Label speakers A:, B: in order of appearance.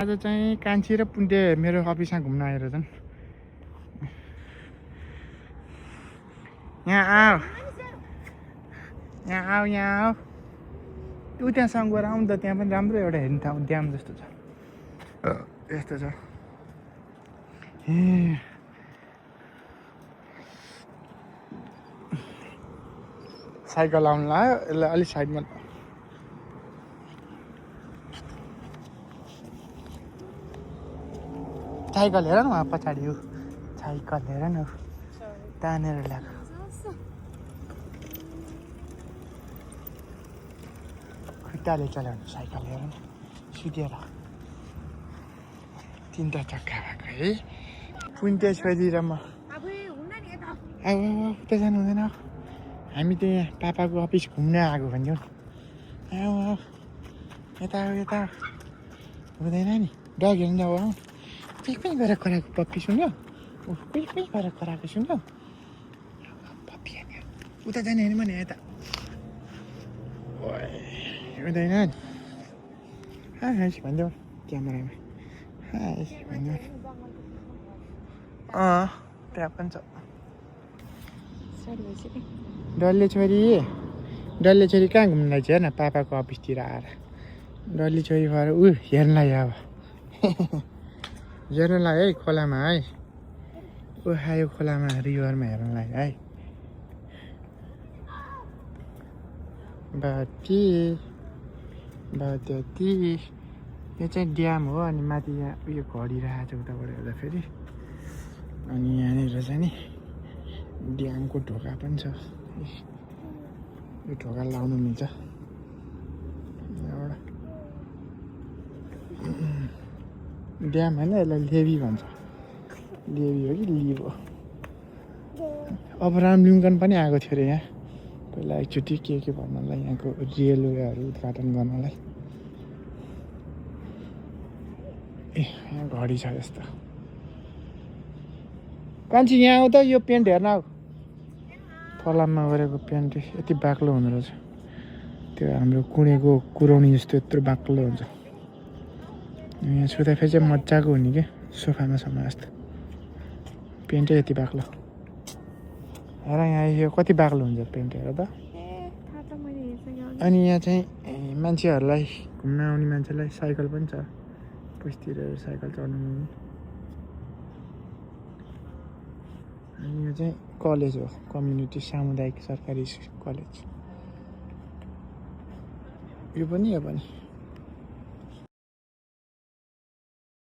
A: आज चाहिँ कान्छी र पुन्टे मेरो अफिसमा घुम्न आएर छन्। यहाँ आऊ, यहाँ आऊ, यहाँ आऊ। ऊ त्यहाँसँग गएर आउँ त, त्यहाँ पनि राम्रो एउटा हेर्ने ठाउँ ड्याम जस्तो छ। यस्तो छ। ए साइकल आउनु लाग्यो, यसलाई अलिक साइडमा। साइकल हेर न उहाँ पछाडि, ऊ साइकल हेर न, तानेर ल्याएको। खुट्टाले चलाउने साइकल हेर न, सुतेर। 3टा चक्का भएको है। पुन्टे छोरी र म। अब उता जानु हुँदैन, हामी त यहाँ पापाको अफिस घुम्न आएको भन्छौँ। आऊ यता आऊ, यता हुँदैन नि, डग हेर्नु जाऊ। आऊ कुइ कुइ गरेर कराएको पप्पी सुन्यो, कुइ कुइ गरेर कराएको सुन्यो पप्पी हेर्ने। उता जाने होइन भने यता हुँदैन नि। हाइस भनिदेऊ क्यामेरामा, हाइस भनिदेऊ। त्यहाँ पनि छ डल्ले छोरी कहाँ घुम्नु छ हेर्न, पापाको अफिसतिर आएर डल्ले छोरी भएर ऊ हेर्नलाई। अब हेर्नलाई है, खोलामा है, ऊ आयो खोलामा, रिभरमा हेर्नलाई है। बाटी यो चाहिँ ड्याम हो। अनि माथि यहाँ उयो घडी राखेको छ उताबाट हेर्दा फेरि। अनि यहाँनिर चाहिँ नि ड्यामको ढोका पनि छ। यो ढोका लाउनु मिल्छ एउटा ड्याम होइन, यसलाई लेबी भन्छ। लेबी हो कि लिभ हो। अब्राहम लिङ्कन पनि आएको थियो अरे यहाँ पहिला एकचोटि, के भन्नलाई, यहाँको रेलवेहरू उद्घाटन गर्नलाई। ए यहाँ घडी छ यस्तो। कान्छी यहाँ आऊ त, यो पेन्ट हेर्न आऊ। फलाममा गरेको पेन्ट यति बाक्लो हुँदो रहेछ। त्यो हाम्रो कुँडेको कुराउनी जस्तो यत्रो बाक्लो हुन्छ। यहाँ सुत्दाखेरि चाहिँ मजाको हुने क्या, सोफामा समा जस्तो। पेन्टै यति बाक्लो हेर। यहाँ यो कति बाक्लो हुन्छ पेन्ट हेर त। अनि यहाँ चाहिँ मान्छेहरूलाई घुम्न आउने मान्छेलाई साइकल पनि छ, पुस्तिर साइकल चढ्नु मिल्ने। अनि यो चाहिँ कलेज हो, कम्युनिटी सामुदायिक सरकारी कलेज। यो पनि